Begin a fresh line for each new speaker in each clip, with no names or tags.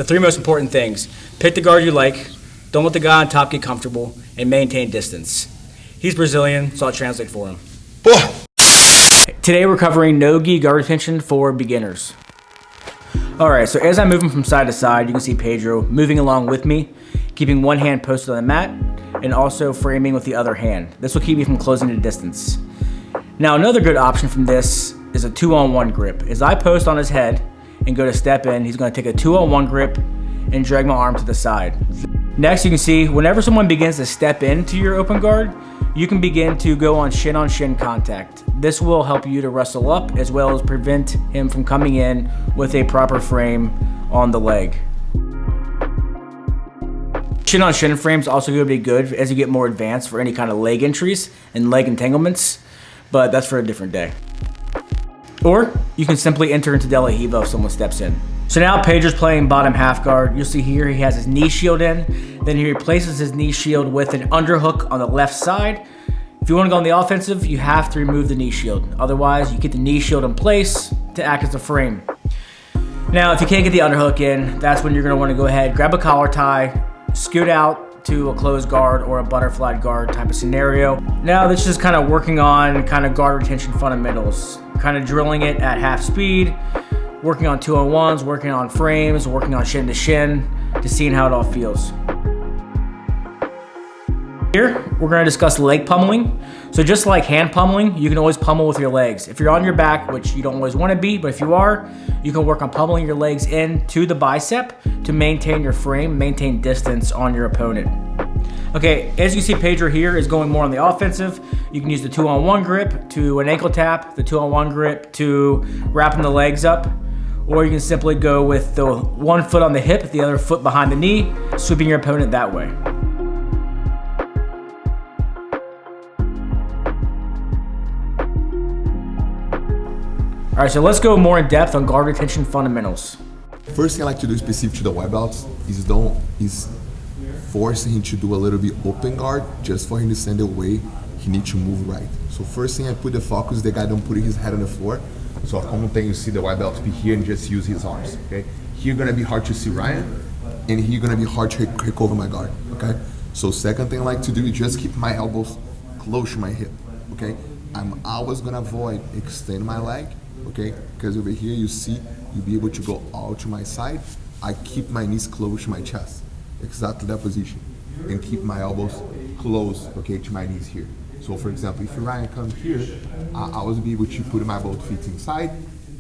The three most important things: pick the guard you like, don't let the guy on top get comfortable, and maintain distance. He's Brazilian, so I'll translate for him. Today we're covering no-gi guard retention for beginners. Alright, so as I'm moving from side to side, you can see Pedro moving along with me, keeping one hand posted on the mat, and also framing with the other hand. This will keep me from closing the distance. Now another good option from this is a 2-on-1 grip. As I post on his head and go to step in, he's going to take a 2-on-1 grip and drag my arm to the side. Next, you can see whenever someone begins to step into your open guard, you can begin to go on shin contact. This will help you to wrestle up as well as prevent him from coming in with a proper frame on the leg. Shin on shin frames also going to be good as you get more advanced for any kind of leg entries and leg entanglements, but that's for a different day. Or you can simply enter into De La Riva if someone steps in. So now Pedro's playing bottom half guard. You'll see here he has his knee shield in, then he replaces his knee shield with an underhook on the left side. If you want to go on the offensive, you have to remove the knee shield. Otherwise, you get the knee shield in place to act as a frame. Now, if you can't get the underhook in, that's when you're going to want to go ahead, grab a collar tie, scoot out to a closed guard or a butterfly guard type of scenario. Now this is kind of working on kind of guard retention fundamentals, kind of drilling it at half speed, working on 2-on-1s, working on frames, working on shin to shin, to seeing how it all feels. Here, we're going to discuss leg pummeling. So just like hand pummeling, you can always pummel with your legs. If you're on your back, which you don't always want to be, but if you are, you can work on pummeling your legs into the bicep to maintain your frame, maintain distance on your opponent. Okay, as you see, Pedro here is going more on the offensive. You can use the 2-on-1 grip to an ankle tap, the 2-on-1 grip to wrapping the legs up, or you can simply go with the one foot on the hip, the other foot behind the knee, sweeping your opponent that way. All right, so let's go more in depth on guard retention fundamentals.
First thing I like to do specific to the white belts is forcing him to do a little bit open guard just for him to stand away. He needs to move right. So first thing I put the focus, the guy don't put his head on the floor. So a common thing you see the white belt be here and just use his arms, okay? Here gonna be hard to see Ryan, and here gonna be hard to kick over my guard, okay? So second thing I like to do is just keep my elbows close to my hip, okay? I'm always gonna avoid extend my leg, okay? Because over here you see, you'll be able to go all to my side. I keep my knees close to my chest, exactly that position, and keep my elbows close, okay, to my knees here. So for example, if Ryan comes here, I always be able to put my both feet inside,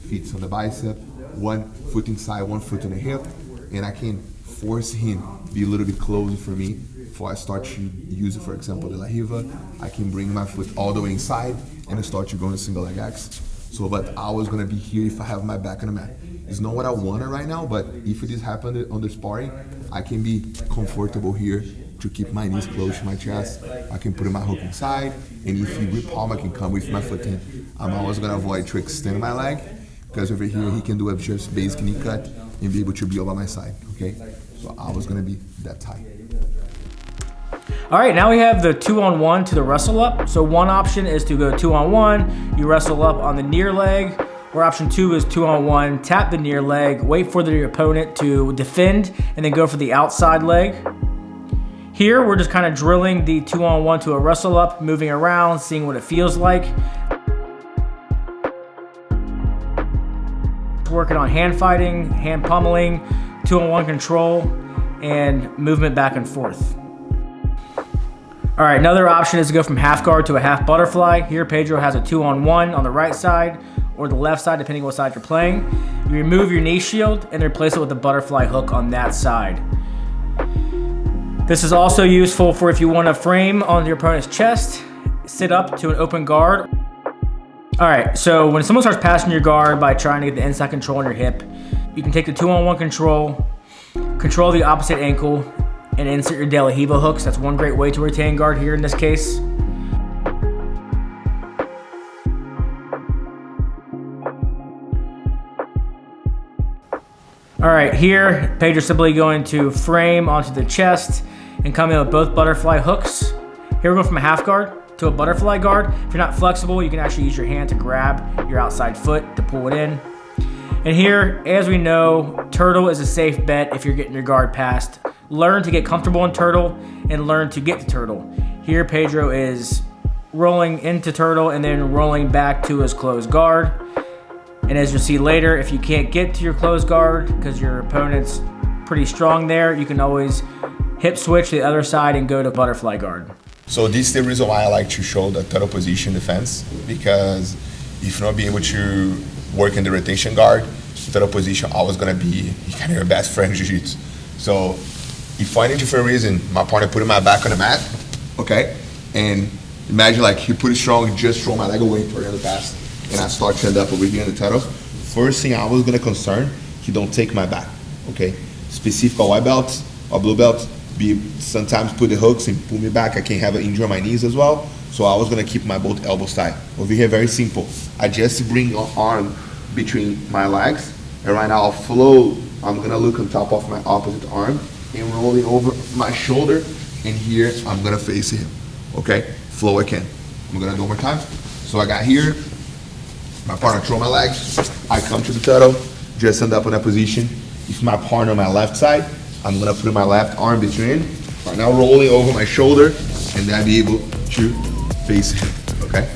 feet on the bicep, one foot inside, one foot on the hip, and I can force him to be a little bit closer for me. Before I start to use it, for example, De La Riva, I can bring my foot all the way inside and I start to go in a single leg X. So, but I was gonna be here if I have my back on the mat. It's not what I wanted right now, but if it is happening on the sparring, I can be comfortable here to keep my knees close to my chest. I can put my hook inside, and if he rip palm, I can come with my foot in. I'm always gonna avoid to extend my leg, because over here he can do a just basic knee cut and be able to be over my side, okay? So I was gonna be that tight.
All right, now we have the 2-on-1 to the wrestle up. So one option is to go 2-on-1, you wrestle up on the near leg, or option 2 is 2-on-1, tap the near leg, wait for your opponent to defend, and then go for the outside leg. Here, we're just kind of drilling the 2-on-1 to a wrestle up, moving around, seeing what it feels like. Working on hand fighting, hand pummeling, 2-on-1 control, and movement back and forth. All right, another option is to go from half guard to a half butterfly. Here, Pedro has a 2-on-1 on the right side or the left side, depending what side you're playing. You remove your knee shield and replace it with a butterfly hook on that side. This is also useful for if you want to frame on your opponent's chest, sit up to an open guard. All right, so when someone starts passing your guard by trying to get the inside control on your hip, you can take the 2-on-1 control the opposite ankle, and insert your De La Riva hooks. That's one great way to retain guard here in this case. All right, here, Pedro's simply going to frame onto the chest and come in with both butterfly hooks. Here we go from a half guard to a butterfly guard. If you're not flexible, you can actually use your hand to grab your outside foot to pull it in. And here, as we know, turtle is a safe bet if you're getting your guard passed. Learn to get comfortable in turtle and learn to get to turtle. Here, Pedro is rolling into turtle and then rolling back to his closed guard. And as you'll see later, if you can't get to your closed guard because your opponent's pretty strong there, you can always hip switch to the other side and go to butterfly guard.
So this is the reason why I like to show the turtle position defense, because if you're not be able to work in the retention guard, turtle position always gonna be kind of your best friend in jiu-jitsu. So if for any different reason, my partner put my back on the mat, okay, and imagine like he pretty strong, just throw my leg away for the other pass, and I start to end up over here in the turtle. First thing I was gonna concern, he don't take my back, okay? Specific white belts or blue belts, be sometimes put the hooks and pull me back. I can have an injury on my knees as well. So I was gonna keep my both elbows tight. Over here, very simple. I just bring an arm between my legs, and right now I'll flow. I'm gonna look on top of my opposite arm and rolling over my shoulder, and here I'm gonna face him, okay? Flow again. I'm gonna do one more time. So I got here, my partner throw my legs, I come to the turtle, just end up in that position. If my partner on my left side, I'm gonna put my left arm between, right now rolling over my shoulder, and then be able to face him, okay?